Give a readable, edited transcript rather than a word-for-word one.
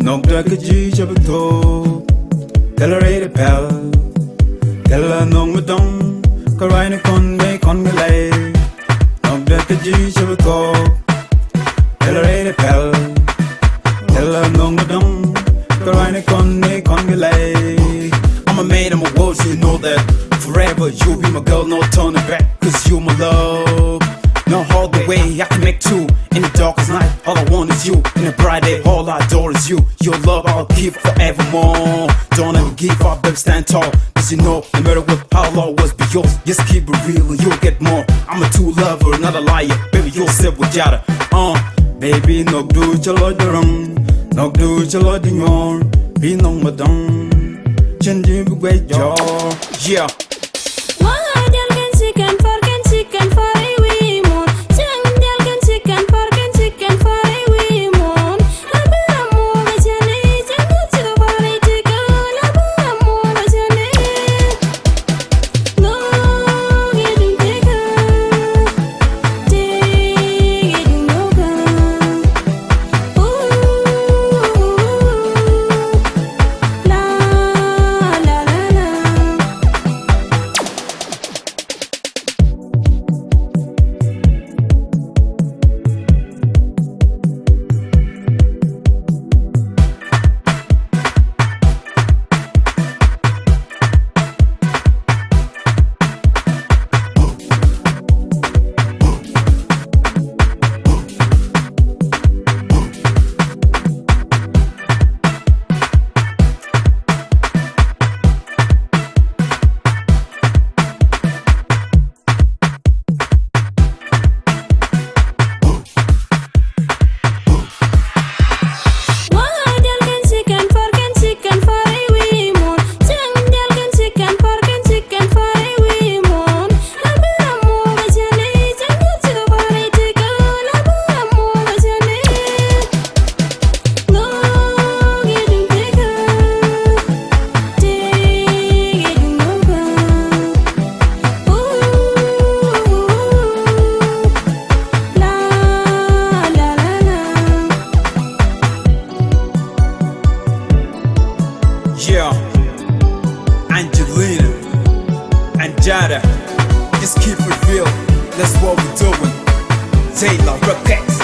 Nog da ka ji jab to Gallery bell Gala nong madong Karai kon me lay Nog da ka ji jab to Gallery bell Gala nong madong Karai kon me lay I'm a man, I'm a world, so you know that forever you'll be my girl, no turning back. Cause you my love. No all the way I can make two. In the darkest night, all I want is you. In the bright day, all I adore is you. Your love I'll keep forevermore. Don't ever give up, baby, stand tall. Cause you know, no matter what, I'll always be yours. Just keep it real and you'll get more. I'm a true lover, not a liar. Baby, you'll sit with Jada. Baby, no do chalo darum. No do chalo dinyor. Be no madam. Change the way you're. Yeah. Yeah, Angelina and Jada, just keep it real, that's what we're doing. Taylor, Repex.